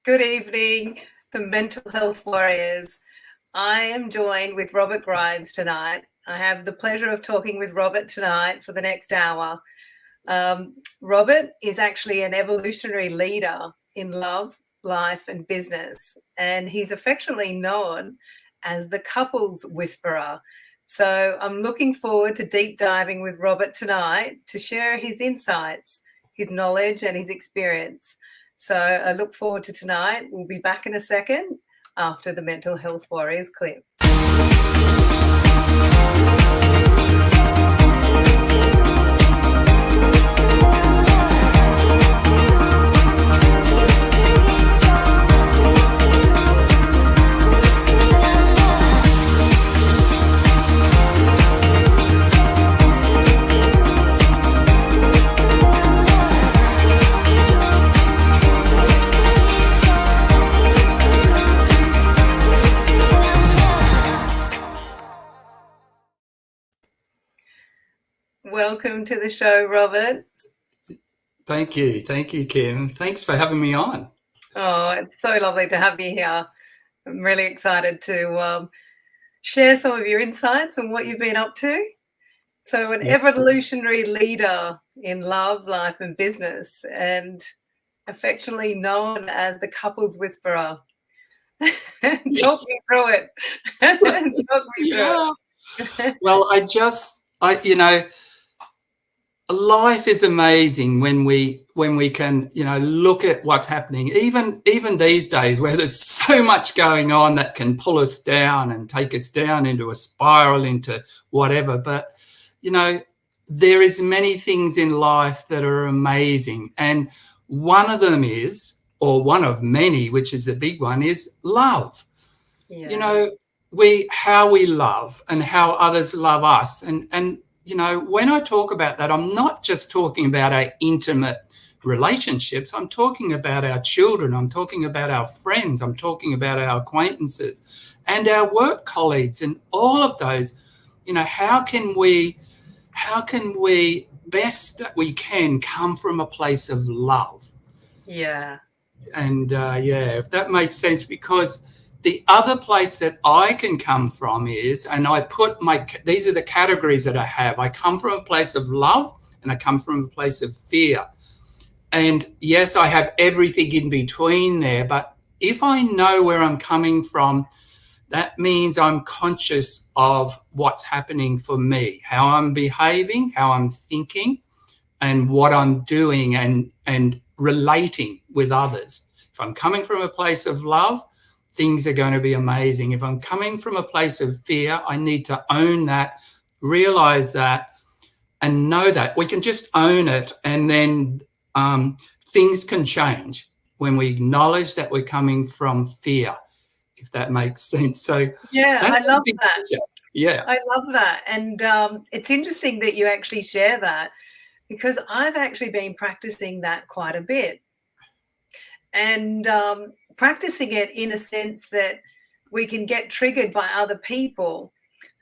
Good evening, the mental health warriors. I am joined with Robert Grimes tonight. I have the pleasure of talking with Robert tonight for the next hour. Robert is actually an evolutionary leader in love, life, and business, and he's affectionately known as the couples whisperer. So I'm looking forward to deep diving with Robert tonight to share his insights, his knowledge, and his experience. So I look forward to tonight. We'll be back in a second after the Mental Health Warriors clip. Welcome to the show, Robert. Thank you, Kim. Thanks for having me on. Oh, it's so lovely to have you here. I'm really excited to share some of your insights and what you've been up to. So an evolutionary leader in love, life, and business, and affectionately known as the couples whisperer. Talk me through it. Talk me through it. Well, life is amazing when we can, look at what's happening. Even these days where there's so much going on that can pull us down and take us down into a spiral, into whatever. But, there is many things in life that are amazing. And one of them is, or one of many, which is a big one, is love. Yeah. How we love and how others love us. And when I talk about that, I'm not just talking about our intimate relationships. I'm talking about our children. I'm talking about our friends. I'm talking about our acquaintances and our work colleagues and all of those. How can we best that we can come from a place of love? Yeah. And if that makes sense, because the other place that I can come from is, and I put these are the categories that I have. I come from a place of love and I come from a place of fear. And yes, I have everything in between there. But if I know where I'm coming from, that means I'm conscious of what's happening for me, how I'm behaving, how I'm thinking, and what I'm doing and relating with others. If I'm coming from a place of love, things are going to be amazing. If I'm coming from a place of fear, I need to own that, realize that, and know that. We can just own it, and then things can change when we acknowledge that we're coming from fear, if that makes sense. So yeah, I love that. Picture. Yeah, I love that. And it's interesting that you actually share that, because I've actually been practicing that quite a bit. And practicing it in a sense that we can get triggered by other people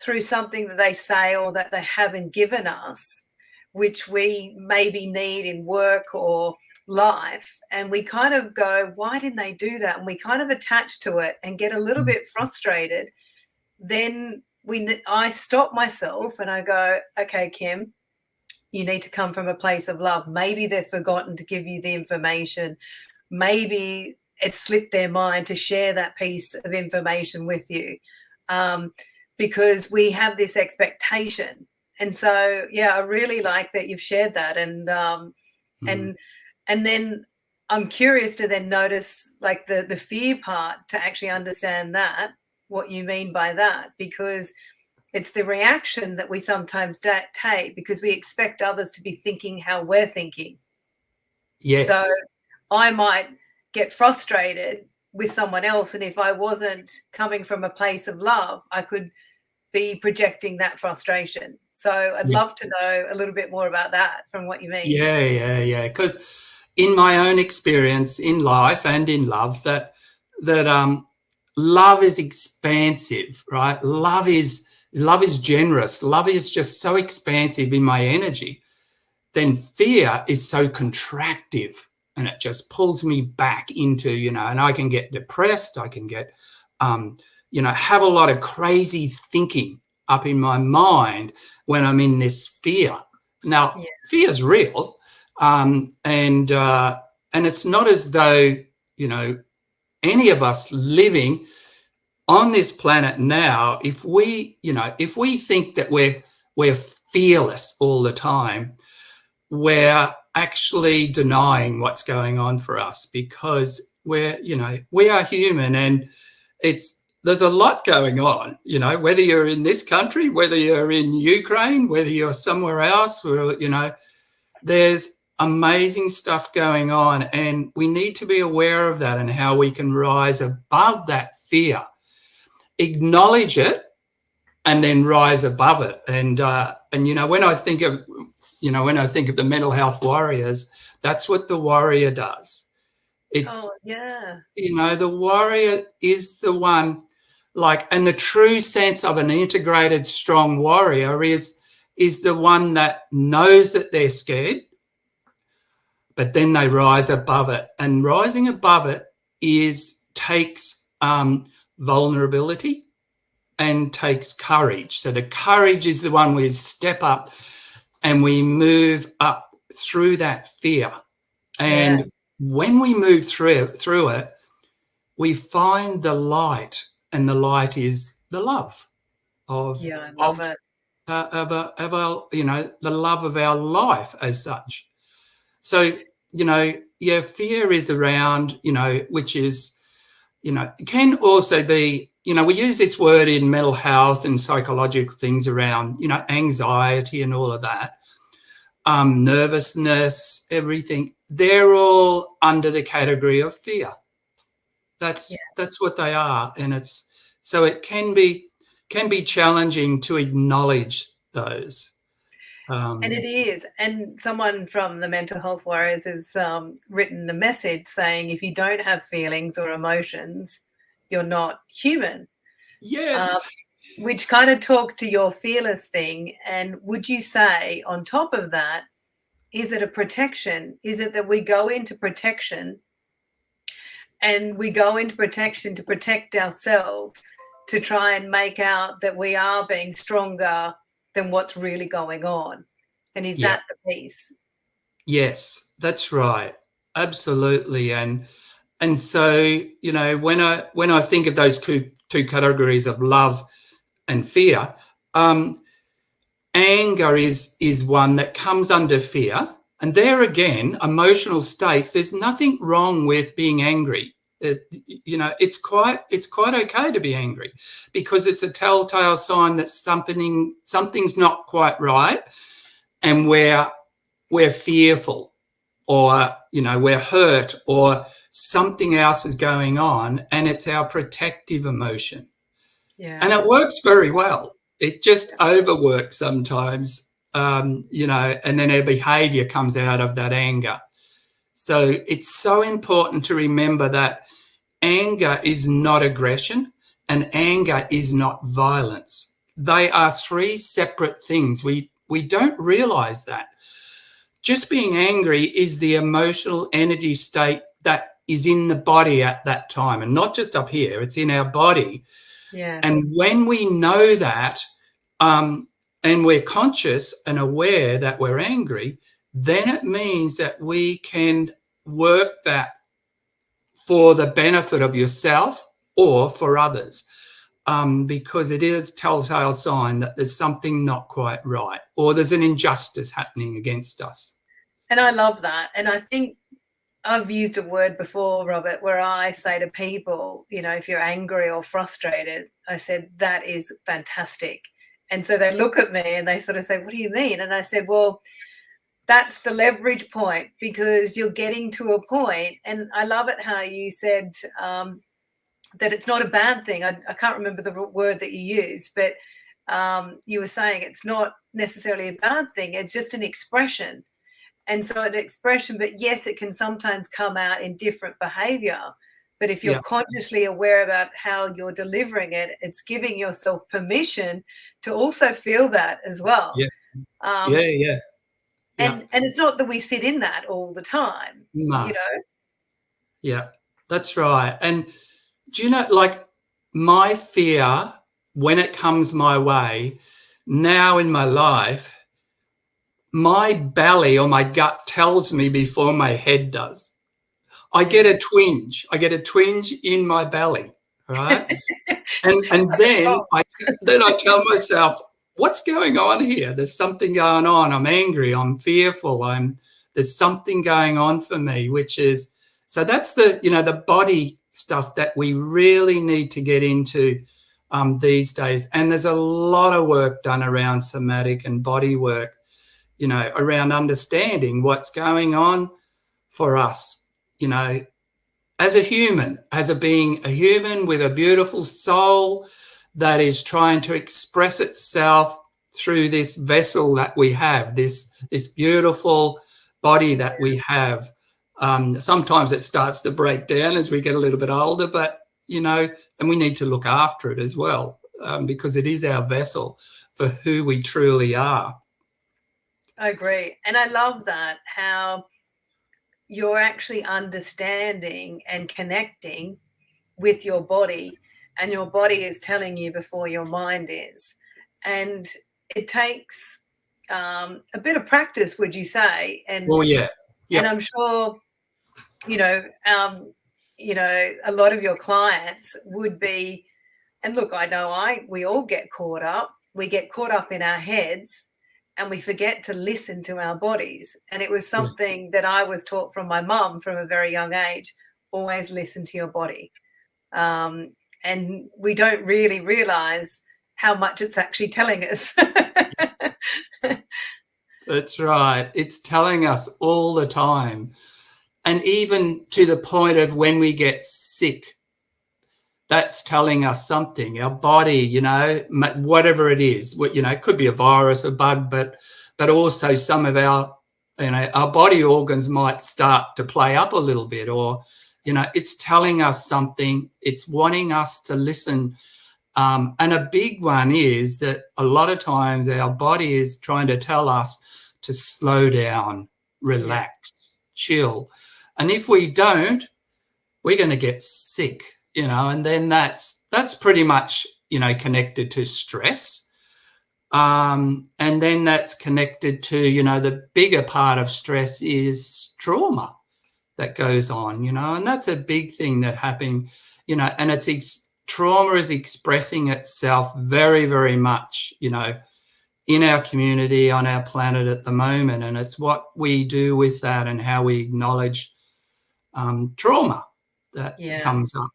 through something that they say or that they haven't given us, which we maybe need in work or life. And we kind of go, why didn't they do that? And we kind of attach to it and get a little bit frustrated. Then I stop myself and I go, okay, Kim, you need to come from a place of love. Maybe they've forgotten to give you the information. Maybe it slipped their mind to share that piece of information with you, because we have this expectation. And so, yeah, I really like that you've shared that. And then I'm curious to then notice like the fear part, to actually understand that, what you mean by that, because it's the reaction that we sometimes take because we expect others to be thinking how we're thinking. Yes. So I might get frustrated with someone else, and if I wasn't coming from a place of love, I could be projecting that frustration. So I'd love to know a little bit more about that from what you mean. Yeah. Because in my own experience in life and in love, that love is expansive, right? Love is generous. Love is just so expansive in my energy. Then fear is so contractive. and it just pulls me back into, and I can get depressed. I can get, have a lot of crazy thinking up in my mind when I'm in this fear. Now, fear is real, and it's not as though, any of us living on this planet now, if we think that we're fearless all the time, we're actually denying what's going on for us, because we are human, and there's a lot going on, whether you're in this country, whether you're in Ukraine, whether you're somewhere else, there's amazing stuff going on, and we need to be aware of that and how we can rise above that fear, acknowledge it, and then rise above it. And when I think of the mental health warriors, that's what the warrior does. It's the warrior is the one, and the true sense of an integrated, strong warrior is the one that knows that they're scared, but then they rise above it. And rising above it takes vulnerability and takes courage. So the courage is the one we step up and we move up through that fear. And when we move through it, we find the light, and the light is the love of the love of our life as such. So, fear is around, which is, it can also be, we use this word in mental health and psychological things around, anxiety and all of that, nervousness, everything. They're all under the category of fear. That's what they are. And it can be challenging to acknowledge those. And it is. And someone from the Mental Health Warriors has written a message saying, if you don't have feelings or emotions, you're not human. Yes. Which kind of talks to your fearless thing. And would you say, on top of that, is it a protection? Is it that we go into protection, and we go into protection to protect ourselves, to try and make out that we are being stronger than what's really going on? And is that the piece? Yes, that's right. Absolutely. And so, when I think of those two categories of love and fear, anger is one that comes under fear. And there again, emotional states, there's nothing wrong with being angry. It's quite okay to be angry, because it's a telltale sign that something's not quite right, and we're fearful, or we're hurt, or something else is going on, and it's our protective emotion. And it works very well. It just overworks sometimes, and then our behavior comes out of that anger. So it's so important to remember that anger is not aggression, and anger is not violence. They are three separate things. We don't realize that. Just being angry is the emotional energy state that is in the body at that time, and not just up here, it's in our body. And when we know that, and we're conscious and aware that we're angry, then it means that we can work that for the benefit of yourself or for others, because it is a telltale sign that there's something not quite right, or there's an injustice happening against us. And I love that. And I think I've used a word before, Robert, where I say to people, if you're angry or frustrated, I said, that is fantastic. And so they look at me and they sort of say, what do you mean? And I said, well, that's the leverage point, because you're getting to a point. And I love it how you said that it's not a bad thing. I can't remember the word that you used, but you were saying it's not necessarily a bad thing. It's just an expression. And so an expression, but yes, it can sometimes come out in different behavior. But if you're consciously aware about how you're delivering it, it's giving yourself permission to also feel that as well. Yeah. Yeah. And it's not that we sit in that all the time, No. you know. Yeah. That's right. And do you know, like, my fear when it comes my way now in my life, my belly or my gut tells me before my head does. I get a twinge. I get a twinge in my belly, right? And then I tell myself, what's going on here? There's something going on. I'm angry. I'm fearful. There's something going on for me, which is, so that's the body stuff that we really need to get into these days. And there's a lot of work done around somatic and body work, around understanding what's going on for us, as a human, as being a human with a beautiful soul that is trying to express itself through this vessel that we have, this beautiful body that we have. Sometimes it starts to break down as we get a little bit older, but, and we need to look after it as well, because it is our vessel for who we truly are. I agree. And I love that, how you're actually understanding and connecting with your body, and your body is telling you before your mind is. And it takes a bit of practice, would you say? And well, yeah. And I'm sure, a lot of your clients would be, and look, I know we all get caught up. We get caught up in our heads and we forget to listen to our bodies. And it was something that I was taught from my mum from a very young age: always listen to your body. And we don't really realize how much it's actually telling us. That's right. It's telling us all the time. And even to the point of when we get sick, that's telling us something. Our body, whatever it is, it could be a virus, a bug, but also some of our body organs might start to play up a little bit, or, it's telling us something. It's wanting us to listen. And a big one is that a lot of times our body is trying to tell us to slow down, relax, chill. And if we don't, we're going to get sick, and then that's pretty much, connected to stress. And then that's connected to, the bigger part of stress is trauma that goes on, and that's a big thing that happened, and trauma is expressing itself very, very much, in our community, on our planet at the moment. And it's what we do with that and how we acknowledge trauma that comes up,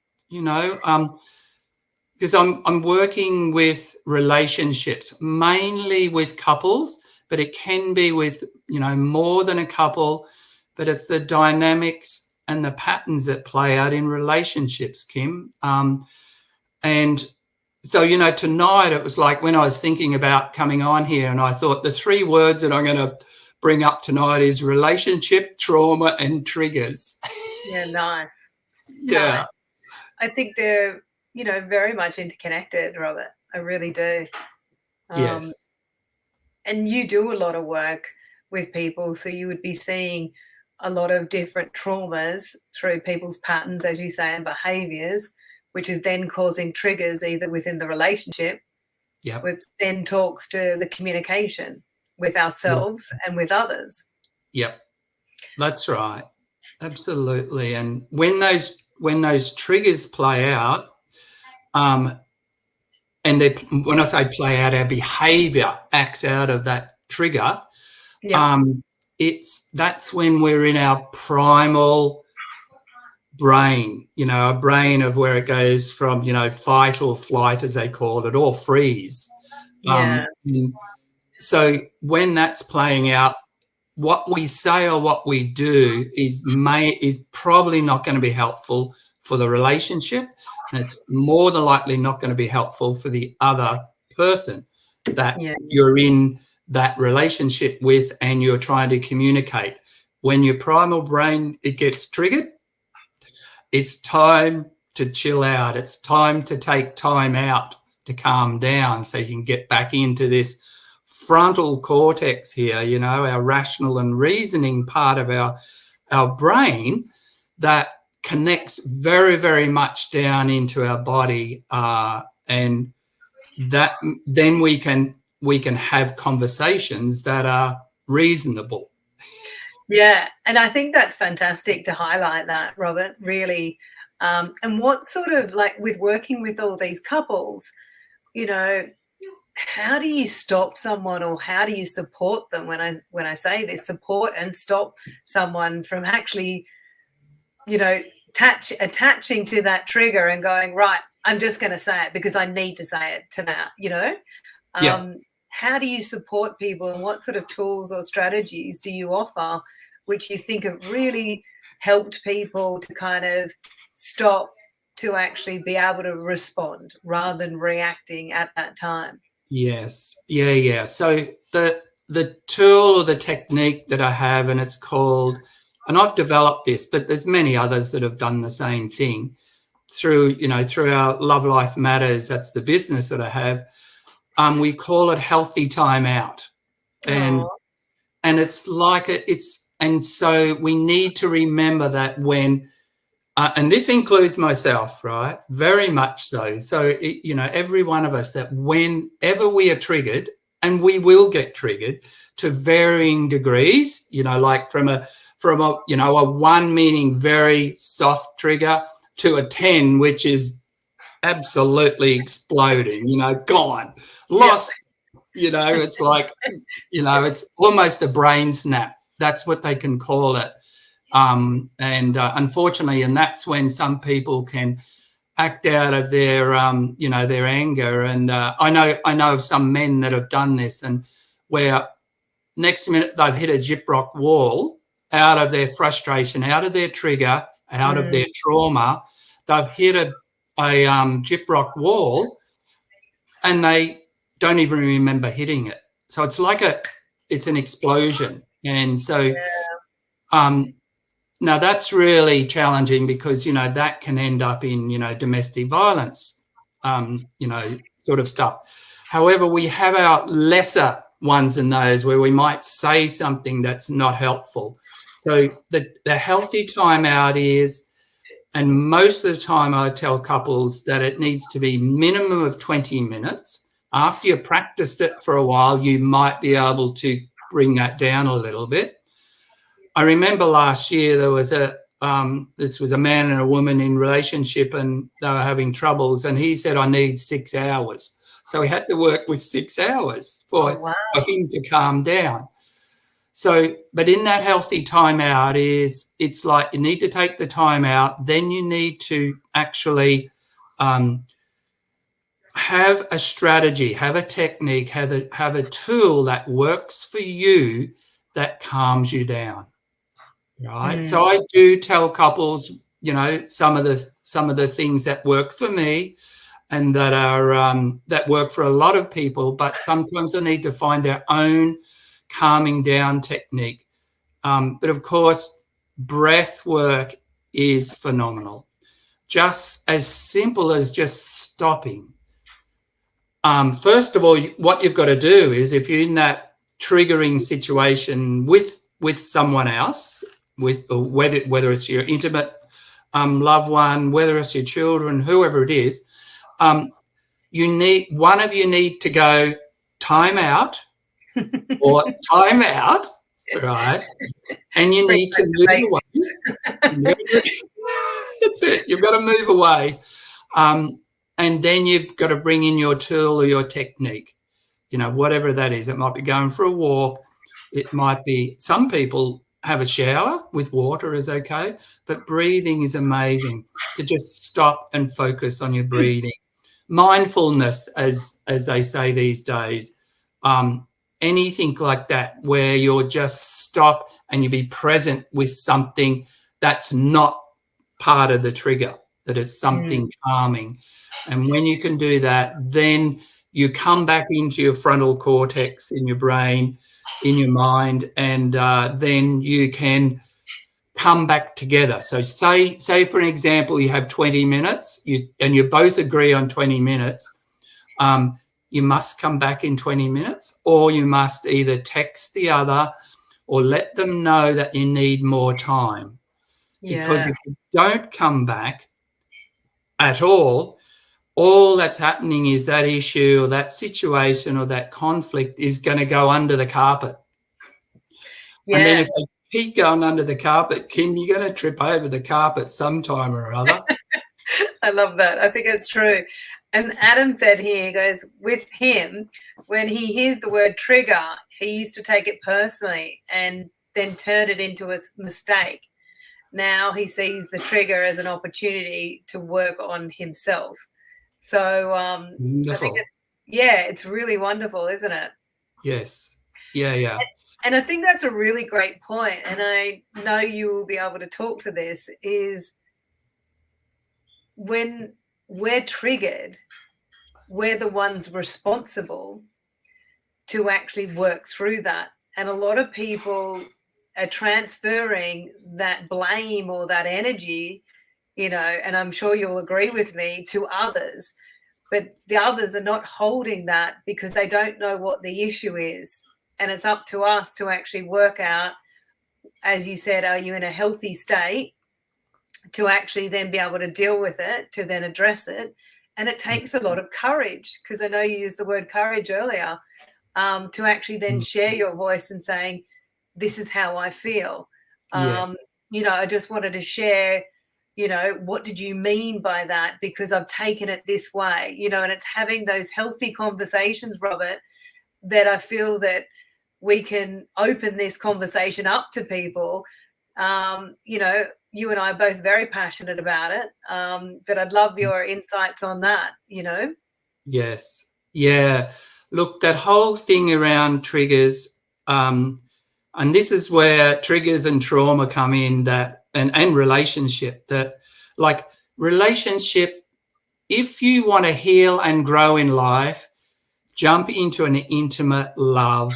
because I'm working with relationships, mainly with couples, but it can be with, more than a couple, but it's the dynamics and the patterns that play out in relationships, Kim. And so, tonight it was like when I was thinking about coming on here, and I thought the 3 words that I'm going to bring up tonight is relationship, trauma, and triggers. Yeah, nice. Yeah. Nice. I think they're, very much interconnected, Robert. I really do. Yes. And you do a lot of work with people, so you would be seeing a lot of different traumas through people's patterns, as you say, and behaviors, which is then causing triggers either within the relationship, which then talks to the communication with ourselves and with others. Yep, that's right. Absolutely. And when those triggers play out, and when I say play out, our behavior acts out of that trigger. That's when we're in our primal brain, a brain of where it goes from, fight or flight, as they call it, or freeze. So when that's playing out, what we say or what we do is probably not going to be helpful for the relationship, and it's more than likely not going to be helpful for the other person that you're in that relationship with and you're trying to communicate. When your primal brain, it gets triggered, it's time to chill out. It's time to take time out to calm down so you can get back into this frontal cortex here, you know, our rational and reasoning part of our brain that connects very, very much down into our body, and that then we can have conversations that are reasonable. Yeah, and I think that's fantastic to highlight that, Robert, really. And what sort of, like, with working with all these couples, you know, how do you stop someone, or how do you support them? When I say this, support and stop someone from actually, you know, attaching to that trigger and going, right, I'm just going to say it because I need to say it to that, you know. Yeah. How do you support people, and what sort of tools or strategies do you offer which you think have really helped people to kind of stop, to actually be able to respond rather than reacting at that time? Yes. Yeah. So the tool or the technique that I have, and it's called, and I've developed this, but there's many others that have done the same thing through our Love Life Matters. That's the business that I have. We call it healthy time out. And Oh, it's like and so we need to remember that when, and this includes myself, right? Very much so. So, every one of us, that whenever we are triggered, and we will get triggered to varying degrees, like from a 1 meaning very soft trigger to a 10, which is absolutely exploding, gone, lost, it's like, it's almost a brain snap. That's what they can call it. Unfortunately, and that's when some people can act out of their, their anger. And I know of some men that have done this, and where next minute they've hit a gyprock wall out of their frustration, out of their trigger, out of their trauma. They've hit a gyprock wall, and they don't even remember hitting it. So it's like it's an explosion. And so now that's really challenging, because, that can end up in, domestic violence, sort of stuff. However, we have our lesser ones than those, where we might say something that's not helpful. So the healthy timeout is, and most of the time I tell couples that it needs to be minimum of 20 minutes. After you've practiced it for a while, you might be able to bring that down a little bit. I remember last year there was this was a man and a woman in relationship, and they were having troubles, and he said, I need 6 hours. So we had to work with 6 hours for him to calm down. So, but in that healthy timeout it's like you need to take the time out, then you need to actually have a strategy, have a technique, have a tool that works for you, that calms you down. Right. So I do tell couples, some of the things that work for me, and that are that work for a lot of people, but sometimes they need to find their own calming down technique. But of course, breath work is phenomenal. Just as simple as just stopping. First of all, what you've got to do is, if you're in that triggering situation with someone else, whether it's your intimate loved one, whether it's your children, whoever it is, one of you need to go time out or time out, right? And you need to move away. That's it. You've got to move away. And then you've got to bring in your tool or your technique, whatever that is. It might be going for a walk. It might be, some people have a shower with water is okay, but breathing is amazing, to just stop and focus on your breathing. Mindfulness, as they say these days, anything like that, where you'll just stop and you be present with something that's not part of the trigger, that is something calming. And when you can do that, then you come back into your frontal cortex in your brain, in your mind, and then you can come back together. So say for an example, you have 20 minutes and you both agree on 20 minutes. you must come back in 20 minutes, or you must either text the other or let them know that you need more time. Because Yeah. if you don't come back at all that's happening is that issue or that situation or that conflict is going to go under the carpet. And then Yeah. if they keep going under the carpet, Kim, you're going to trip over the carpet sometime or other. I love that. I think it's true. And Adam said here, he goes, with him, when he hears the word trigger, he used to take it personally and then turn it into a mistake. Now he sees the trigger as an opportunity to work on himself. So I think Wonderful. it's really wonderful, isn't it? Yes. Yeah. And I think that's a really great point. And I know you will be able to talk to this is when we're triggered, we're the ones responsible to actually work through that. And a lot of people are transferring that blame or that energy, and I'm sure you'll agree with me, to others. But the others are not holding that because they don't know what the issue is. And it's up to us to actually work out, as you said, are you in a healthy state to actually then be able to deal with it, to then address it. And it takes a lot of courage, because I know you used the word courage earlier, to actually then share your voice and saying, this is how I feel. Yeah. I just wanted to share, what did you mean by that? Because I've taken it this way, and it's having those healthy conversations, Robert, that I feel that we can open this conversation up to people. You and I are both very passionate about it, but I'd love your insights on that, Yes. Yeah. Look, that whole thing around triggers, and this is where triggers and trauma come in, that and relationship, that like relationship, if you want to heal and grow in life, jump into an intimate love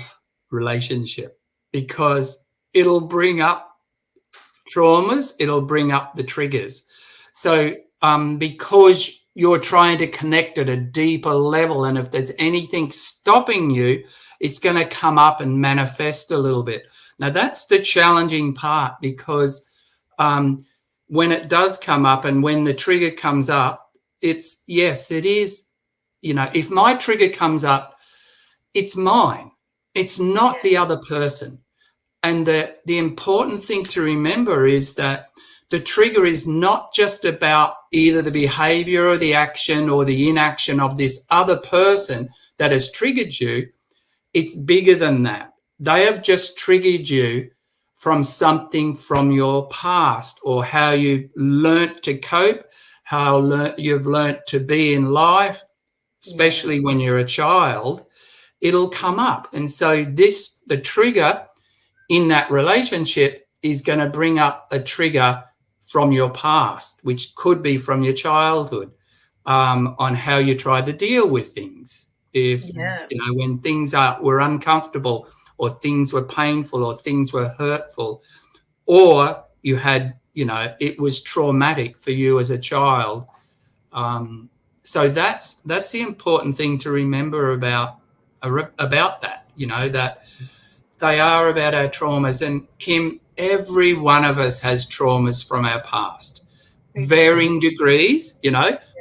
relationship, because it'll bring up traumas, it'll bring up the triggers. So because you're trying to connect at a deeper level, and if there's anything stopping you, it's going to come up and manifest a little bit. Now, that's the challenging part, because when it does come up and when the trigger comes up, it is, if my trigger comes up, it's mine. It's not the other person. And the important thing to remember is that the trigger is not just about either the behavior or the action or the inaction of this other person that has triggered you. It's bigger than that. They have just triggered you from something from your past, or how you learnt to cope, how you've learnt to be in life, especially when you're a child. It'll come up. And so the trigger in that relationship is going to bring up a trigger from your past, which could be from your childhood, on how you tried to deal with things. If, when things were uncomfortable, or things were painful, or things were hurtful, or you had, it was traumatic for you as a child. So that's the important thing to remember about that, that they are about our traumas. And Kim, every one of us has traumas from our past, varying degrees,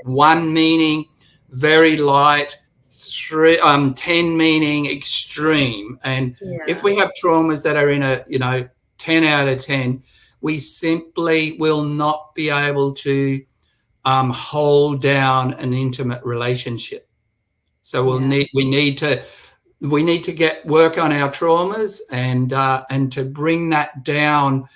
one meaning very light, 10 meaning extreme. And if we have traumas that are in a 10 out of 10, we simply will not be able to hold down an intimate relationship. So we need to get work on our traumas, and to bring that down,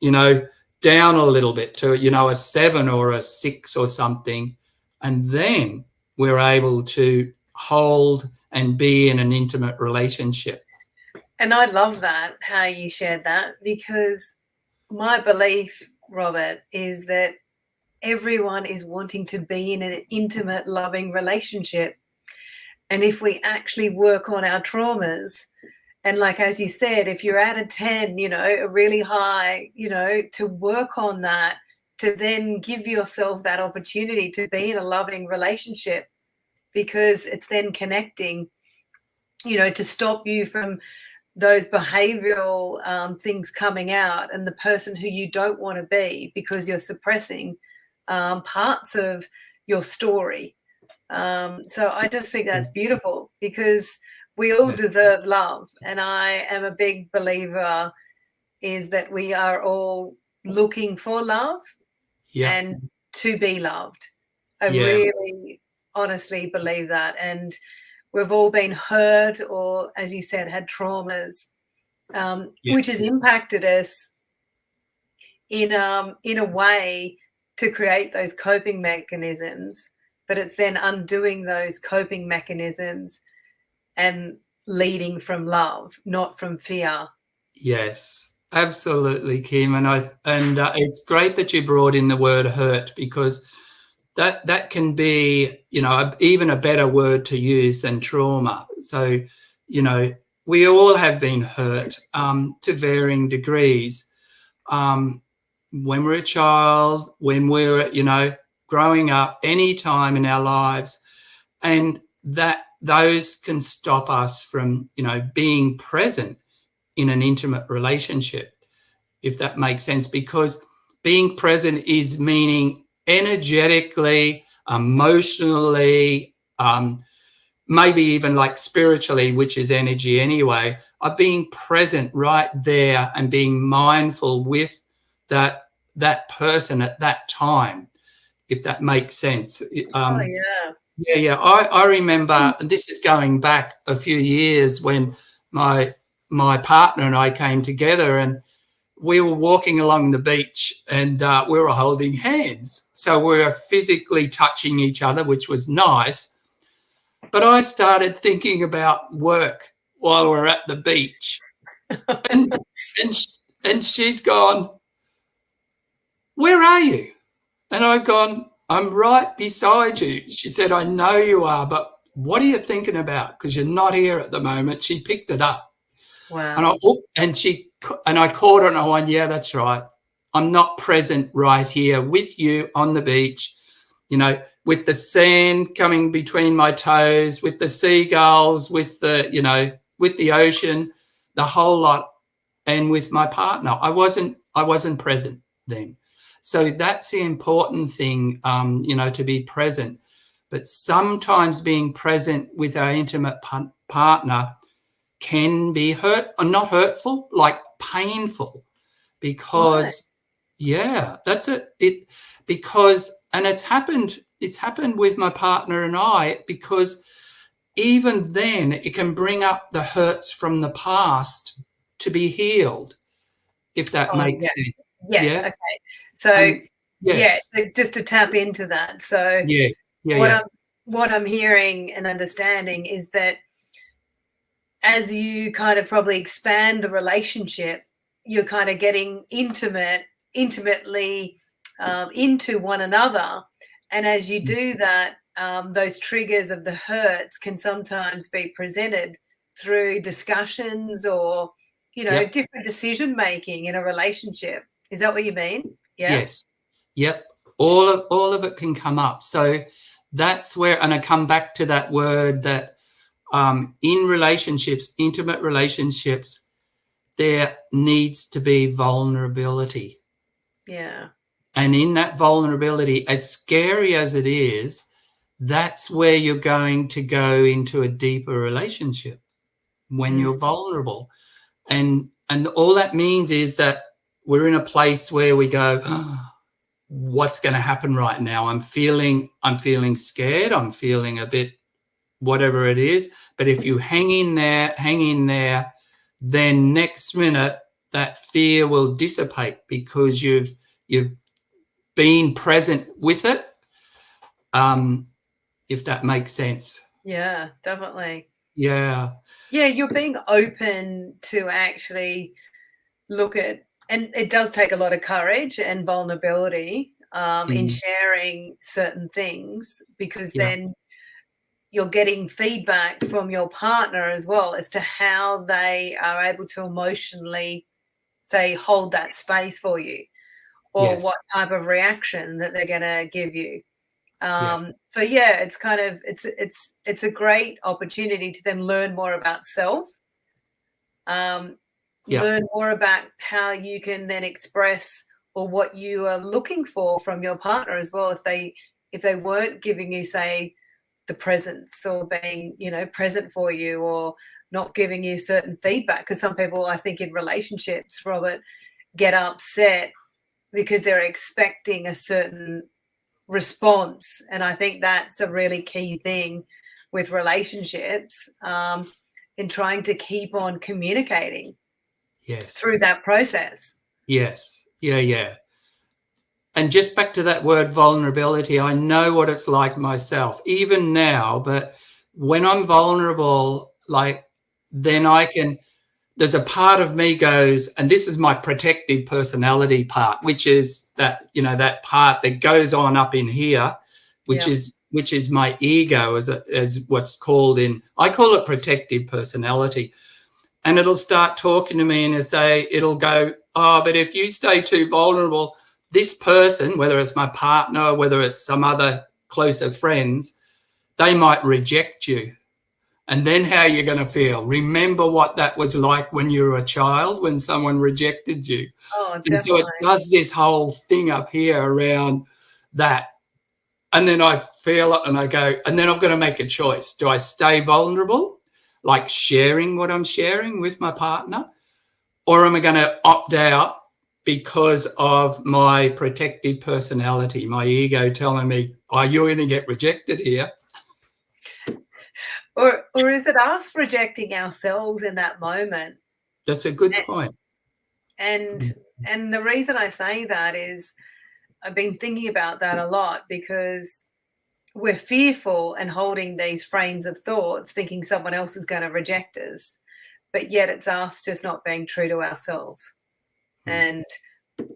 down a little bit to, a 7 or a 6 or something. And then we're able to hold and be in an intimate relationship. And I love that, how you shared that, because my belief, Robert, is that everyone is wanting to be in an intimate, loving relationship. And if we actually work on our traumas, and like, as you said, if you're at a 10, a really high, to work on that, to then give yourself that opportunity to be in a loving relationship, because it's then connecting, to stop you from those behavioral things coming out, and the person who you don't want to be, because you're suppressing parts of your story. So I just think that's beautiful, because we all deserve love. And I am a big believer is that we are all looking for love Yeah. and to be loved. I Yeah. really honestly believe that. And we've all been hurt, or, as you said, had traumas, which has Yes. impacted us in a way to create those coping mechanisms. But it's then undoing those coping mechanisms and leading from love, not from fear. Yes, absolutely, Kim. And it's great that you brought in the word hurt, because that can be, even a better word to use than trauma. So, we all have been hurt to varying degrees. When we're a child, when we're, growing up, any time in our lives, and that those can stop us from, being present in an intimate relationship, if that makes sense, because being present is meaning energetically, emotionally, maybe even like spiritually, which is energy anyway, of being present right there and being mindful with that person at that time, if that makes sense. Oh, yeah. Yeah. I remember, and this is going back a few years, when my partner and I came together, and we were walking along the beach, and we were holding hands. So we were physically touching each other, which was nice. But I started thinking about work while we're at the beach. And, and, and she's gone, "Where are you?" And I've gone, "I'm right beside you." She said, "I know you are, but what are you thinking about? Because you're not here at the moment." She picked it up. And Wow. I caught her, and I went, "Yeah, that's right. I'm not present right here with you on the beach, with the sand coming between my toes, with the seagulls, with with the ocean, the whole lot, and with my partner. I wasn't present then." So that's the important thing, to be present. But sometimes being present with our intimate partner can be not hurtful, like painful, Right. because that's because, and it's happened with my partner and I, because even then it can bring up the hurts from the past to be healed, if that Oh, makes yeah. sense. Yes. Yes. Okay. So, And yeah, yes. so just to tap into that. So Yeah. Yeah. what Yeah. I'm hearing and understanding is that as you kind of probably expand the relationship, you're kind of getting intimately into one another. And as you do that, those triggers of the hurts can sometimes be presented through discussions, or, Yep. different decision making in a relationship. Is that what you mean? Yeah. Yes. Yep. All of it can come up. So that's where, and I come back to that word, that in relationships, intimate relationships, there needs to be vulnerability. Yeah. And in that vulnerability, as scary as it is, that's where you're going to go into a deeper relationship, when Mm. you're vulnerable. And all that means is that we're in a place where we go, "Oh, what's going to happen right now? I'm feeling scared. I'm feeling a bit whatever it is." But if you hang in there, then next minute that fear will dissipate, because you've been present with it, if that makes sense. Yeah, definitely. Yeah. Yeah, you're being open to actually look at, and it does take a lot of courage and vulnerability in Mm, sharing certain things, because yeah. then you're getting feedback from your partner as well as to how they are able to emotionally, say, hold that space for you, or what Yes. type of reaction that they're going to give you. So yeah, it's kind of it's a great opportunity to then learn more about self, learn more about how you can then express or what you are looking for from your partner as well. If they weren't giving you, say, the presence or being, present for you, or not giving you certain feedback, because some people, I think, in relationships, Robert, get upset because they're expecting a certain response. And I think that's a really key thing with relationships, in trying to keep on communicating through that process. Yes. Yeah. And just back to that word vulnerability, I know what it's like myself, even now, but when I'm vulnerable, then there's a part of me goes, and this is my protective personality part, which is that, that part that goes on up in here, which is my ego, as what's called I call it protective personality. And it'll start talking to me and it'll go, oh, but if you stay too vulnerable, this person, whether it's my partner, whether it's some other closer friends, they might reject you. And then how you're going to feel. Remember what that was like when you were a child, when someone rejected you. Oh, definitely. And so it does this whole thing up here around that. And then I feel it and I go, and then I've got to make a choice. Do I stay vulnerable, like sharing what I'm sharing with my partner? Or am I going to opt out because of my protective personality, my ego telling me, oh, you're going to get rejected here? Or is it us rejecting ourselves in that moment? That's a good point. And the reason I say that is I've been thinking about that a lot, because we're fearful and holding these frames of thoughts, thinking someone else is going to reject us, but yet it's us just not being true to ourselves. And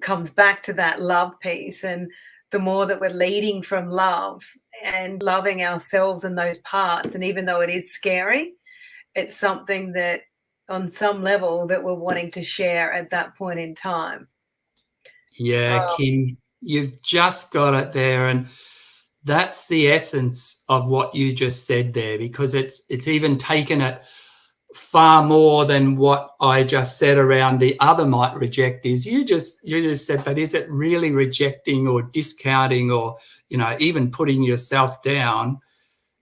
comes back to that love piece. And the more that we're leading from love and loving ourselves in those parts, and even though it is scary, it's something that on some level that we're wanting to share at that point in time. Yeah, Kim, you've just got it there. And that's the essence of what you just said there, because it's even taken it far more than what I just said around the other might reject. Is you just said, but is it really rejecting or discounting or, even putting yourself down?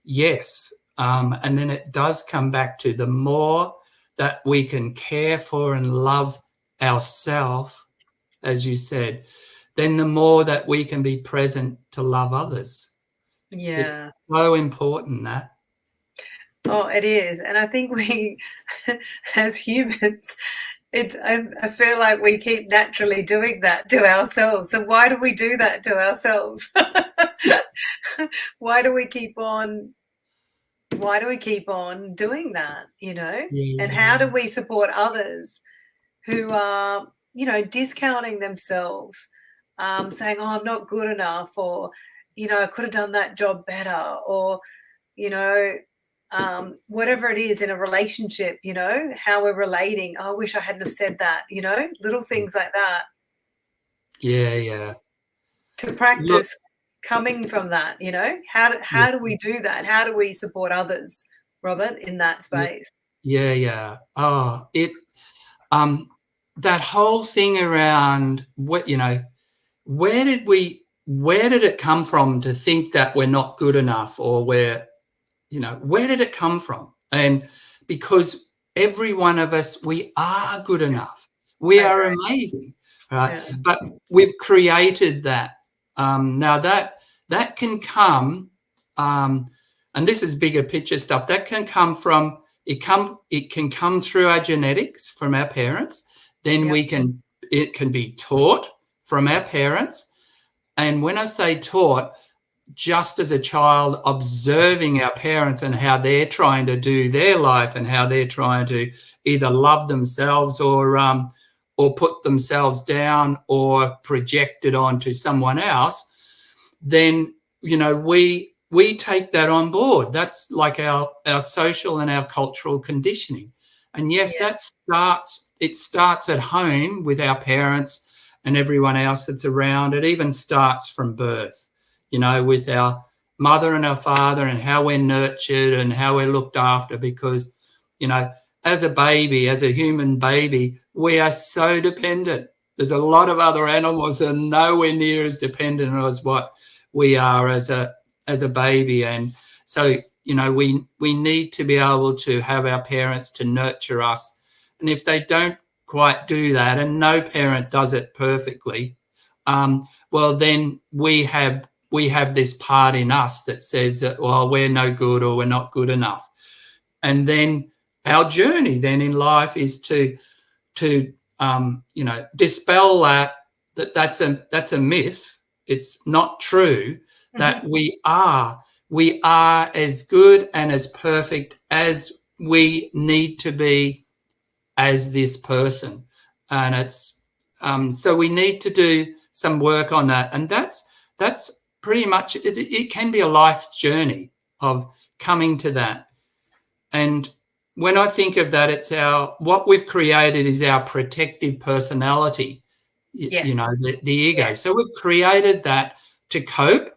Yes. And then it does come back to the more that we can care for and love ourselves, as you said, then the more that we can be present to love others. Yeah. It's so important, that. Oh, it is. And I think we, as humans, I feel like we keep naturally doing that to ourselves. So why do we do that to ourselves? Why do we keep on doing that, Yeah. And how do we support others who are, discounting themselves, saying, oh, I'm not good enough, or, I could have done that job better, or, whatever it is in a relationship, how we're relating. Oh, I wish I hadn't have said that, little things like that. Yeah. To practice coming from that, how do we do that? How do we support others, Robert, in that space? Yeah. Oh, that whole thing around what, where did it come from to think that we're not good enough, or where did it come from? And because every one of us, we are good enough. We are amazing, right? Yeah. But we've created that. Now that can come, and this is bigger picture stuff, that can come from, it can come through our genetics from our parents. Then it can be taught from our parents. And when I say taught, just as a child, observing our parents and how they're trying to do their life and how they're trying to either love themselves or put themselves down or project it onto someone else, then, we take that on board. That's like our social and our cultural conditioning. And yes, it starts at home with our parents and everyone else that's around. It even starts from birth, with our mother and our father and how we're nurtured and how we're looked after, because, you know, as a baby, as a human baby, we are so dependent. There's a lot of other animals that are nowhere near as dependent as what we are as a baby. And so, you know, we need to be able to have our parents to nurture us. And if they don't quite do that, and no parent does it perfectly, well, then we have this part in us that says that, well, we're no good or we're not good enough. And then our journey then in life is to you know, dispel that's a myth. It's not true that we are as good and as perfect as we need to be as this person. And it's so we need to do some work on that. And that's pretty much it. It can be a life journey of coming to that. And when I think of that, it's what we've created is our protective personality, Yes. you know, the ego. Yeah. So we've created that to cope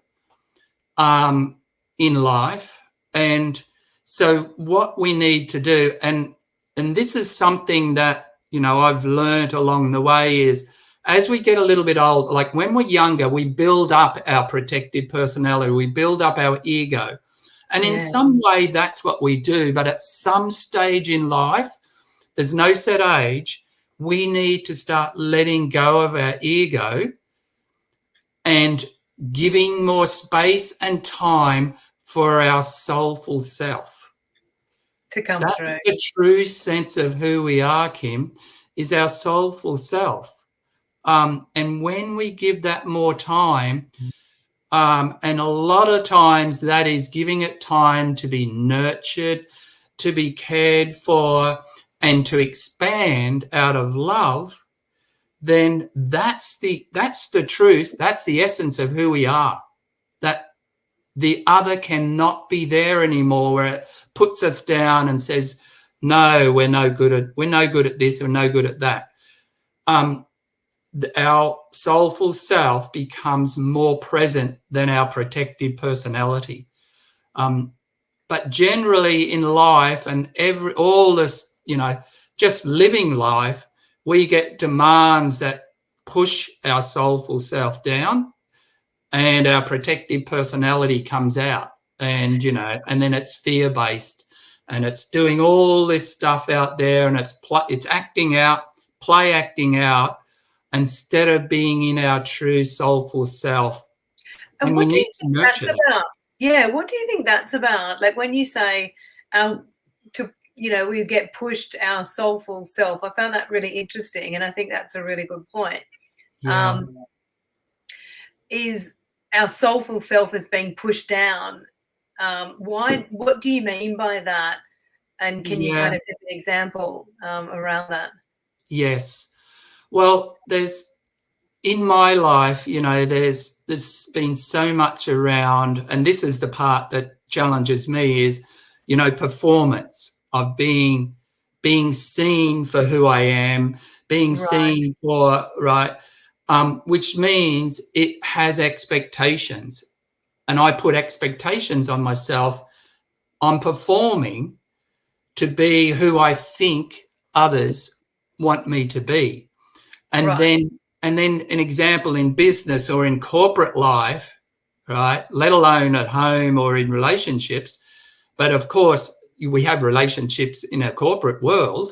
in life. And so what we need to do, and this is something that, you know, I've learned along the way, is as we get a little bit old, like when we're younger, we build up our protective personality, we build up our ego. And in some way, that's what we do. But at some stage in life, there's no set age, we need to start letting go of our ego and giving more space and time for our soulful self to come That's through. The true sense of who we are, Kim, is our soulful self. And when we give that more time, and a lot of times that is giving it time to be nurtured, to be cared for, and to expand out of love, then that's the truth. That's the essence of who we are. That the other cannot be there anymore, where it puts us down and says, no, we're no good at this, we're no good at that. Our soulful self becomes more present than our protective personality. But generally in life and all this, you know, just living life, we get demands that push our soulful self down and our protective personality comes out. And, you know, and then it's fear-based and it's doing all this stuff out there, and it's acting out, play acting out, instead of being in our true soulful self. And what do you think that's about? Yeah, what do you think that's about? Like when you say you know, we get pushed our soulful self. I found that really interesting, and I think that's a really good point. Yeah. Is our soulful self is being pushed down? Why? What do you mean by that? And can you kind of give an example around that? Yes. Well, in my life, you know, there's been so much around, and this is the part that challenges me, is, you know, performance of being seen for who I am, being seen for, which means it has expectations. And I put expectations on myself. I'm performing to be who I think others want me to be. And then an example in business or in corporate life, right, let alone at home or in relationships. But of course, we have relationships in our corporate world.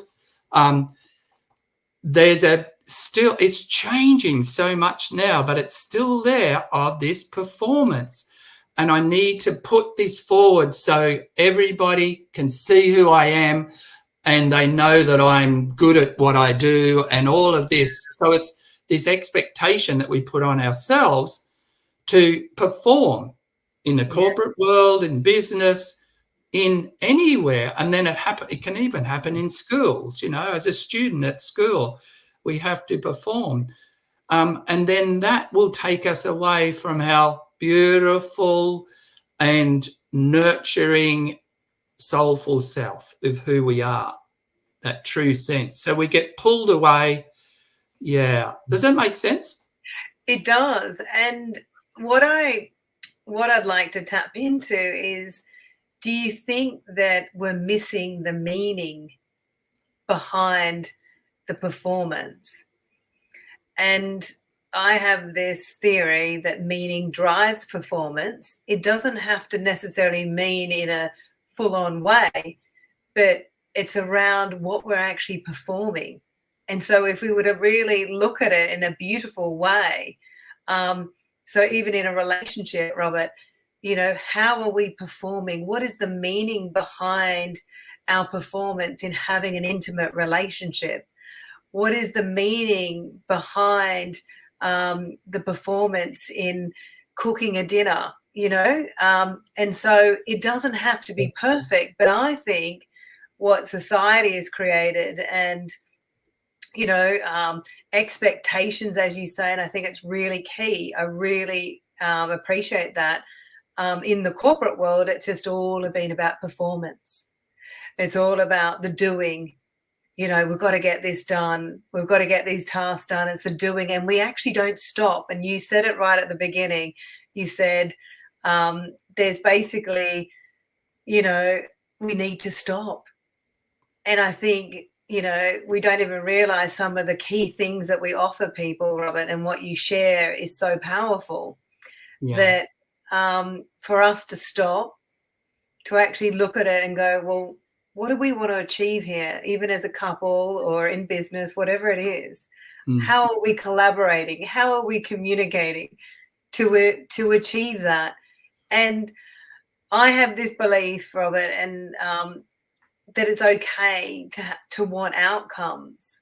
It's changing so much now, but it's still there, of this performance. And I need to put this forward so everybody can see who I am and they know that I'm good at what I do and all of this. So it's this expectation that we put on ourselves to perform in the corporate world, in business, in anywhere. And then it can even happen in schools, you know, as a student at school, we have to perform. And then that will take us away from our beautiful and nurturing soulful self of who we are, that true sense. So we get pulled away. Yeah. Does that make sense? It does. And what I what I'd like to tap into is, do you think that we're missing the meaning behind the performance? And I have this theory that meaning drives performance. It doesn't have to necessarily mean in a full-on way, but it's around what we're actually performing. And so if we were to really look at it in a beautiful way, so even in a relationship, Robert, you know, how are we performing? What is the meaning behind our performance in having an intimate relationship? What is the meaning behind the performance in cooking a dinner, you know? And so it doesn't have to be perfect, but I think what society has created and, you know, expectations, as you say, and I think it's really key. I really appreciate that. In the corporate world, it's just all been about performance. It's all about the doing. You know, we've got to get this done. We've got to get these tasks done. It's the doing, and we actually don't stop. And you said it right at the beginning. You said there's basically, you know, we need to stop. And I think, you know, we don't even realize some of the key things that we offer people, Robert, and what you share is so powerful that for us to stop, to actually look at it and go, well, what do we want to achieve here, even as a couple or in business, whatever it is? How are we collaborating? How are we communicating to achieve that? And I have this belief, Robert, and that it's okay to want outcomes.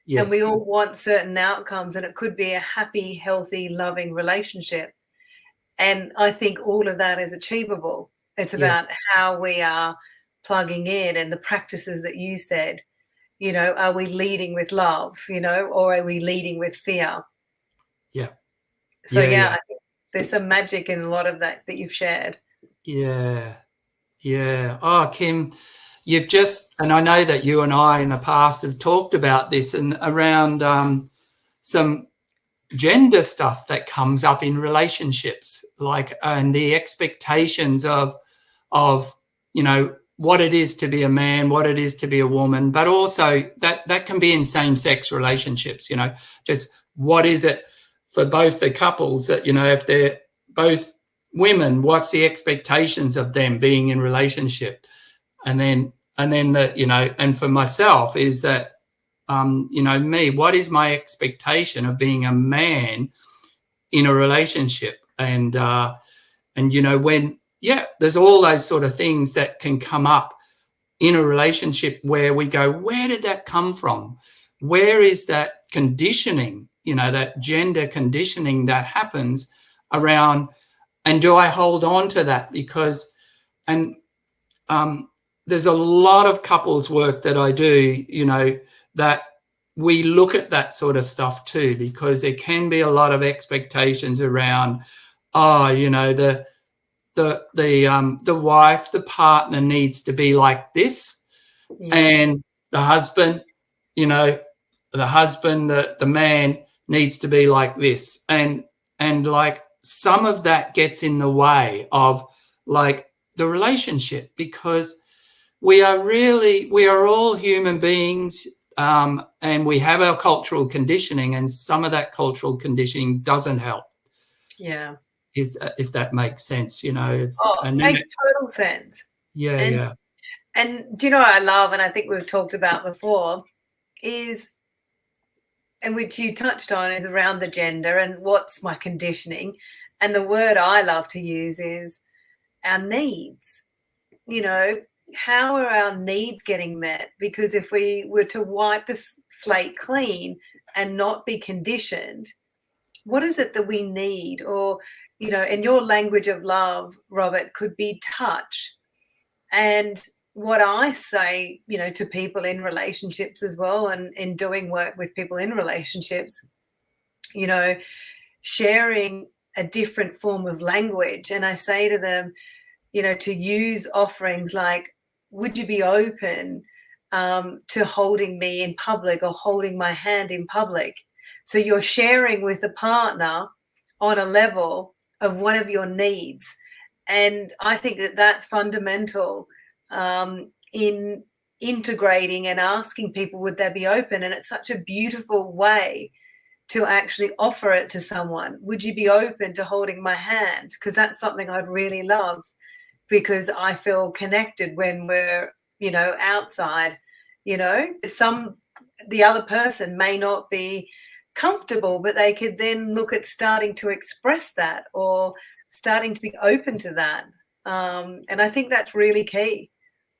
Yes. And we all want certain outcomes, and it could be a happy, healthy, loving relationship. And I think all of that is achievable. It's about how we are plugging in and the practices that you said. You know, are we leading with love, you know, or are we leading with fear? Yeah. So, I think there's some magic in a lot of that you've shared. Yeah. Yeah. Oh, Kim, you've just, and I know that you and I in the past have talked about this and around some gender stuff that comes up in relationships, like, and the expectations of, you know, what it is to be a man, what it is to be a woman, but also that can be in same-sex relationships, you know, just what is it for both the couples that, you know, if they're both women, what's the expectations of them being in relationship? And then the, you know, and for myself is that, you know, me, what is my expectation of being a man in a relationship? And you know, when, there's all those sort of things that can come up in a relationship where we go, where did that come from? Where is that conditioning, you know, that gender conditioning that happens around, and do I hold on to that? Because, and there's a lot of couples work that I do, you know, that we look at that sort of stuff too, because there can be a lot of expectations around, oh, you know, the wife, the partner needs to be like this, and the husband, you know, the man needs to be like this, and like some of that gets in the way of like the relationship, because we are all human beings, and we have our cultural conditioning, and some of that cultural conditioning doesn't help. Yeah. If that makes sense, you know, it makes total sense. And do you know what I love, and I think we've talked about before, is, and which you touched on, is around the gender and what's my conditioning. And the word I love to use is our needs. You know, how are our needs getting met? Because if we were to wipe the slate clean and not be conditioned, what is it that we need? Or, you know, in your language of love, Robert, could be touch. And what I say, you know, to people in relationships as well, and in doing work with people in relationships, you know, sharing a different form of language. And I say to them, you know, to use offerings like, would you be open to holding me in public or holding my hand in public? So you're sharing with a partner on a level one of your needs. And I think that that's fundamental in integrating and asking people, would they be open? And it's such a beautiful way to actually offer it to someone. Would you be open to holding my hand? Because that's something I'd really love, because I feel connected when we're, outside, the other person may not be comfortable, but they could then look at starting to express that or starting to be open to that. And I think that's really key.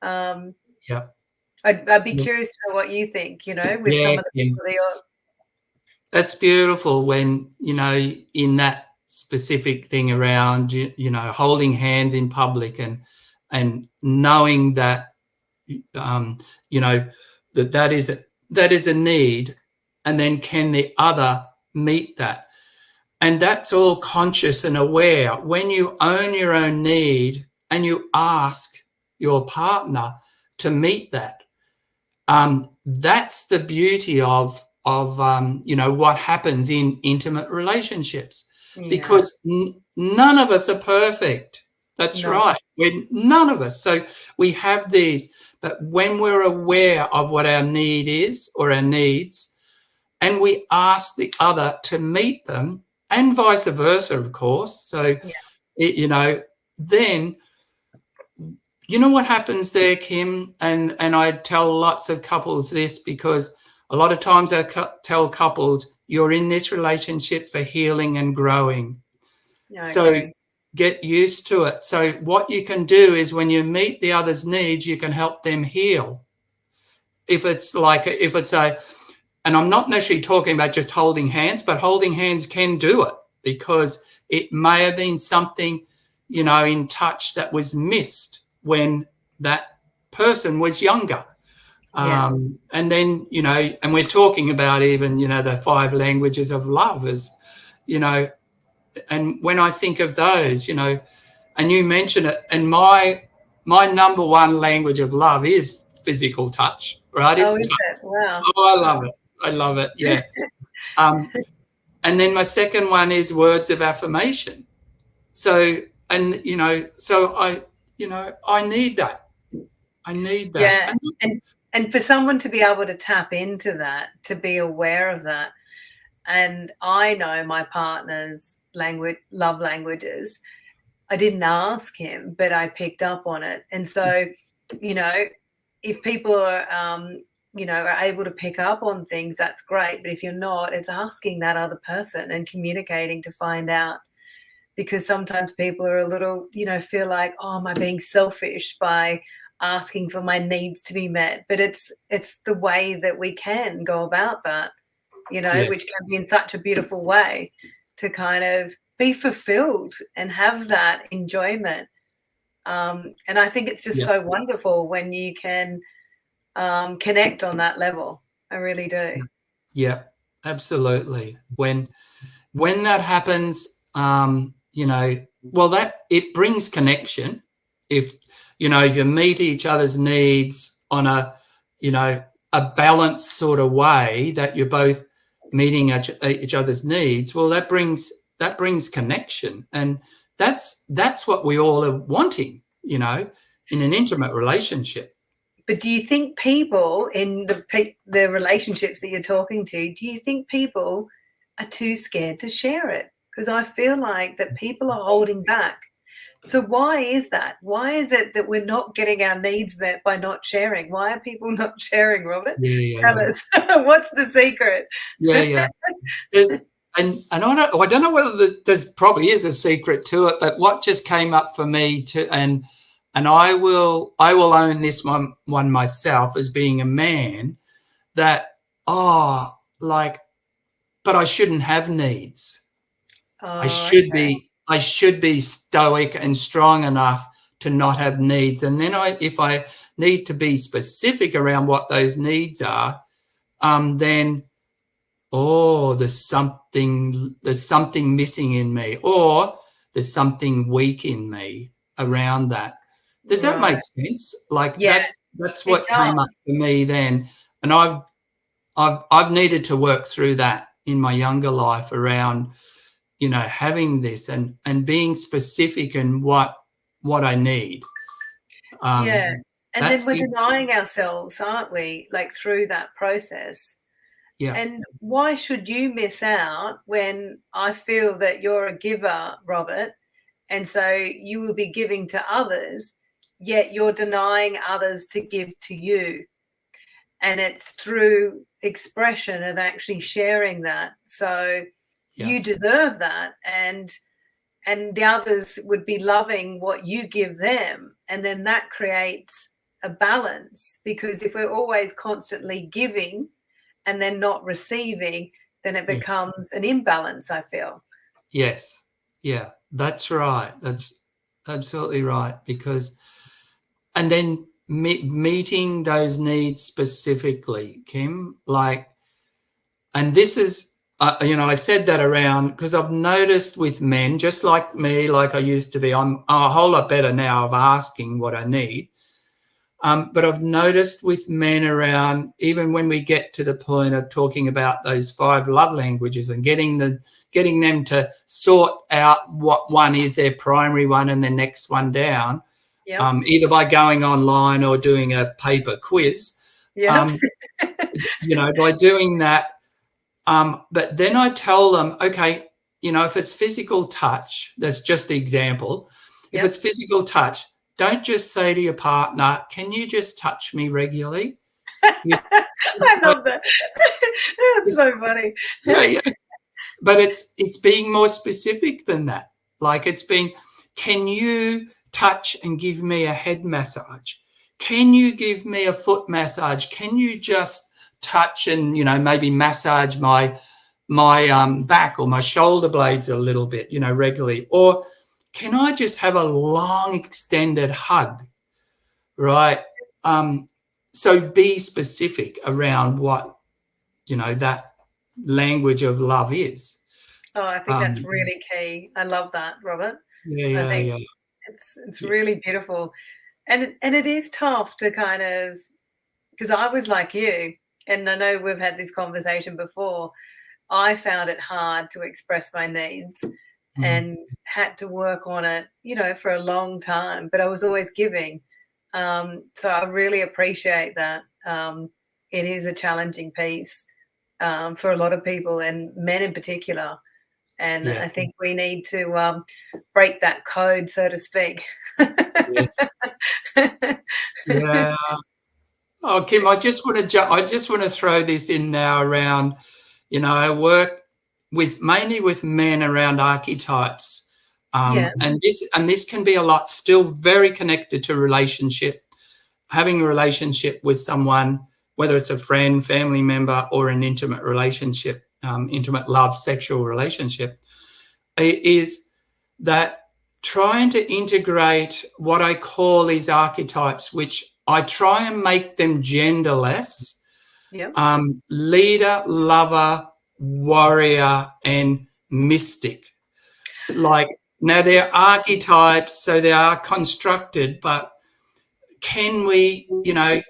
Yeah. I'd be curious to know what you think, with some of the people that you're... That's beautiful when, in that specific thing around, holding hands in public and knowing that, that is a need, and then can the other meet that? And that's all conscious and aware. When you own your own need and you ask your partner to meet that, that's the beauty of what happens in intimate relationships, because none of us are perfect. That's right. None of us. So we have these, but when we're aware of what our need is or our needs, and we ask the other to meet them, and vice versa, of course. So, then, what happens there, Kim? And I tell lots of couples this, because a lot of times I tell couples, you're in this relationship for healing and growing. So get used to it. So what you can do is, when you meet the other's needs, you can help them heal. And I'm not necessarily talking about just holding hands, but holding hands can do it, because it may have been something, in touch that was missed when that person was younger. Yes. And then, and we're talking about even, the 5 languages of love, as, and when I think of those, and you mention it, and my number one language of love is physical touch, right? Is it? Wow. Oh, I love it. Yeah. And then my second one is words of affirmation. So, and, so I need that. I need that. Yeah. And for someone to be able to tap into that, to be aware of that. And I know my partner's love languages. I didn't ask him, but I picked up on it. And so, if people are, are able to pick up on things, that's great. But if you're not, it's asking that other person and communicating to find out. Because sometimes people are a little, feel like, oh, am I being selfish by asking for my needs to be met? But it's the way that we can go about that, Yes. which can be in such a beautiful way to kind of be fulfilled and have that enjoyment. And I think it's just so wonderful when you can connect on that level. I really do. Yeah, absolutely. When that happens, that it brings connection. If you meet each other's needs on a balanced sort of way, that you're both meeting each other's needs, well, that brings connection, and that's what we all are wanting, in an intimate relationship. But do you think people in the relationships that you're talking to, do you think people are too scared to share it? Because I feel like that people are holding back. So why is that? Why is it that we're not getting our needs met by not sharing? Why are people not sharing, Robert? Tell us. What's the secret? Yeah. And I don't know whether there's probably is a secret to it, but what just came up for me too, and I will own this one myself as being a man, that but I shouldn't have needs. I should be stoic and strong enough to not have needs. And then if I need to be specific around what those needs are, then there's something missing in me, or there's something weak in me around that. Does that make sense? That's what came up for me then, and I've needed to work through that in my younger life around, having this and being specific in what I need. Yeah. And then That's we're it. denying ourselves, aren't we? Like through that process. Yeah, And why should you miss out when I feel that you're a giver, Robert? And so you will be giving to others, yet you're denying others to give to you. And it's through expression of actually sharing that. So yeah, you deserve that. And the others would be loving what you give them. And then that creates a balance, because if we're always constantly giving and then not receiving, then it yeah. becomes an imbalance, I feel. Yes, yeah, that's right. That's absolutely right. Because, and then meeting those needs specifically, Kim, like, and this is, I said that around because I've noticed with men, just like me, like I used to be, I'm a whole lot better now of asking what I need. But I've noticed with men around, even when we get to the point of talking about those 5 love languages and getting them to sort out what one is their primary one and the next one down, Yep. either by going online or doing a paper quiz, Yep. by doing that. But then I tell them, okay, if it's physical touch, that's just the example. If Yep. it's physical touch, don't just say to your partner, can you just touch me regularly? I love that. That's so funny. Yeah. But it's being more specific than that. Like it's been, can you touch and give me a head massage? Can you give me a foot massage? Can you just touch and, maybe massage my back or my shoulder blades a little bit, regularly? Or can I just have a long extended hug, right? So be specific around what, that language of love is. Oh, I think that's really key. I love that, Robert. I think Yeah. it's really beautiful. And it is tough to kind of, because I was like you, and I know we've had this conversation before. I found it hard to express my needs and had to work on it, for a long time, but I was always giving. So I really appreciate that. It is a challenging piece for a lot of people, and men in particular. And I Yes. think we need to break that code, so to speak. Yes. Yeah. Oh, Kim, I just want to throw this in now around, I work mainly with men around archetypes. Yeah. And this can be a lot, still very connected to relationship, having a relationship with someone, whether it's a friend, family member, or an intimate relationship, intimate love, sexual relationship, is that trying to integrate what I call these archetypes, which I try and make them genderless. Yep. Leader, lover, warrior, and mystic. Like, now they're archetypes, so they are constructed, but can we know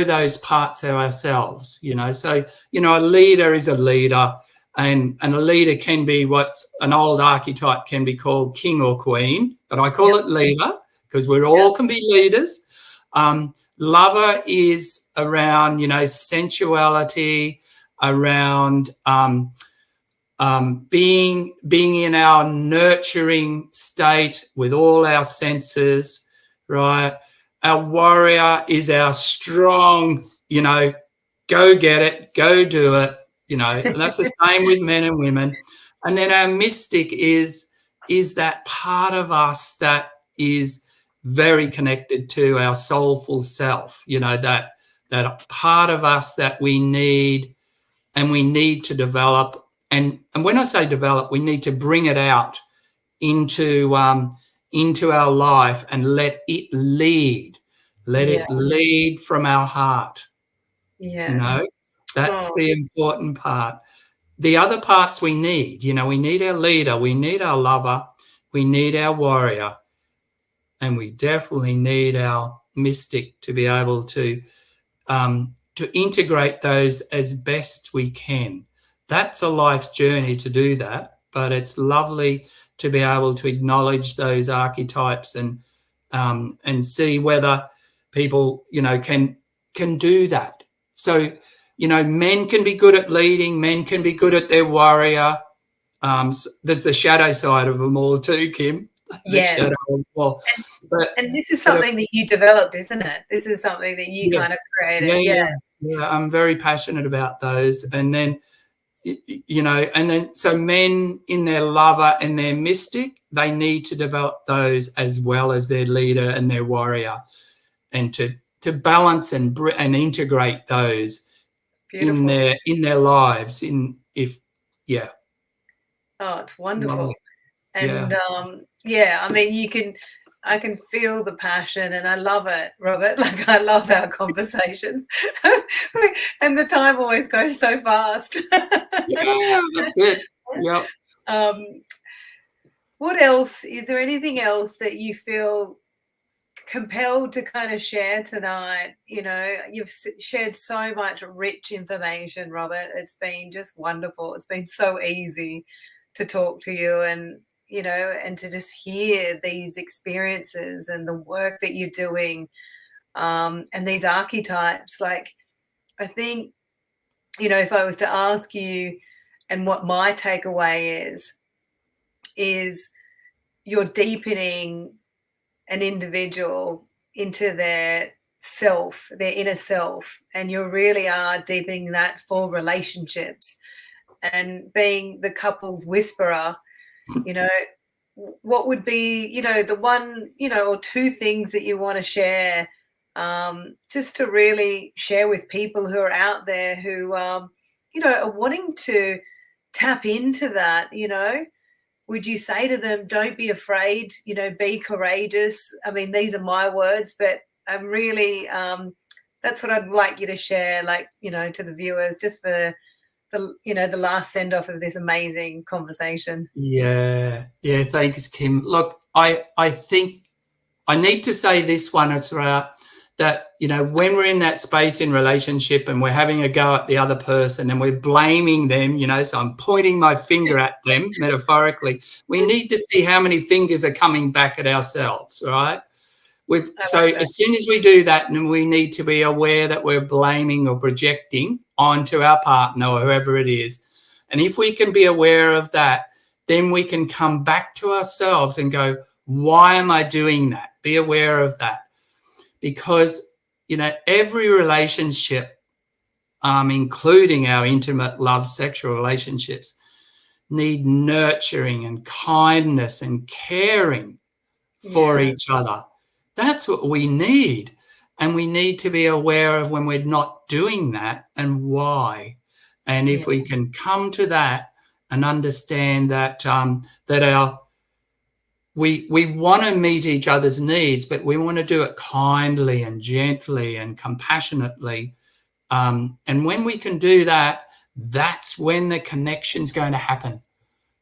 those parts of ourselves? So a leader is a leader, and a leader can be what's an old archetype can be called king or queen, but I call it leader because we all can be leaders. Lover is around sensuality, around being in our nurturing state with all our senses, right? Our warrior is our strong, go get it, go do it, and that's the same with men and women. And then our mystic is that part of us that is very connected to our soulful self, that part of us that we need to develop. And when I say develop, we need to bring it out into our life and let it lead. Let it lead from our heart. Yes. That's the important part. The other parts we need, we need our leader, we need our lover, we need our warrior, and we definitely need our mystic to be able to integrate those as best we can. that's a life's journey to do that. But it's lovely to be able to acknowledge those archetypes and see whether people, can do that. So, men can be good at leading, men can be good at their warrior. There's the shadow side of them all too, Kim. The Yes. shadow of all. And this is something that you developed, isn't it? This is something that you kind of created. Yeah, I'm very passionate about those. And then, so men in their lover and their mystic, they need to develop those as well as their leader and their warrior, and to balance and integrate those in their lives. Oh, it's wonderful. And I mean, I can feel the passion, and I love it, Robert. Like, I love our conversations. And the time always goes so fast. Yeah, that's it. Yep. What else? Is there anything else that you feel compelled to kind of share tonight? You've shared so much rich information, Robert. It's been just wonderful. It's been so easy to talk to you, and and to just hear these experiences and the work that you're doing, and these archetypes. Like, I think, if I was to ask you, and what my takeaway is you're deepening an individual into their self, their inner self, and you really are deepening that for relationships, and being the couple's whisperer. What would be, the one, or two things that you want to share, just to really share with people who are out there who, are wanting to tap into that? Would you say to them, don't be afraid, be courageous? I mean, these are my words, but I'm really, that's what I'd like you to share, like, to the viewers, just for the last send off of this amazing conversation. Yeah. Thanks, Kim. Look, I think I need to say this one. It's right that, when we're in that space in relationship and we're having a go at the other person and we're blaming them, so I'm pointing my finger at them metaphorically, we need to see how many fingers are coming back at ourselves, right? So as soon as we do that, and we need to be aware that we're blaming or projecting onto our partner or whoever it is. And if we can be aware of that, then we can come back to ourselves and go, why am I doing that? Be aware of that. Because, every relationship, including our intimate love, sexual relationships, need nurturing and kindness and caring for each other. That's what we need. And we need to be aware of when we're not doing that and why. And if we can come to that and understand that we want to meet each other's needs, but we want to do it kindly and gently and compassionately. And when we can do that, that's when the connection's going to happen,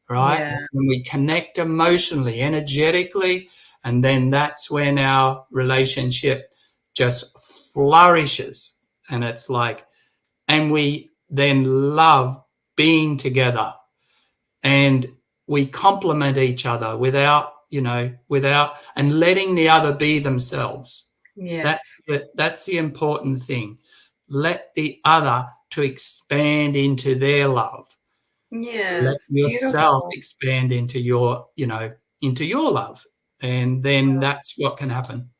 right? Yeah. When we connect emotionally, energetically, and then that's when our relationship just flourishes. And it's like, and we then love being together, and we complement each other without and letting the other be themselves. Yes. That's the important thing. Let the other to expand into their love. Yes. Let yourself expand into your love. And then that's what can happen.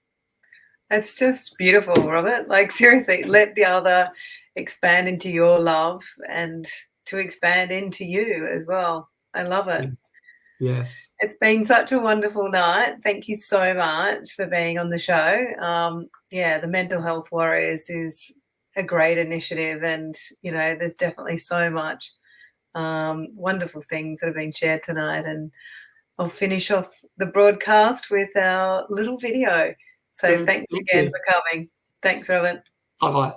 It's just beautiful, Robert. Like, seriously, let the other expand into your love and to expand into you as well. I love it. Yes. It's been such a wonderful night. Thank you so much for being on the show. The Mental Health Warriors is a great initiative, and, there's definitely so much wonderful things that have been shared tonight. And I'll finish off the broadcast with our little video. So thanks again for coming. Thanks, Robert. Bye-bye.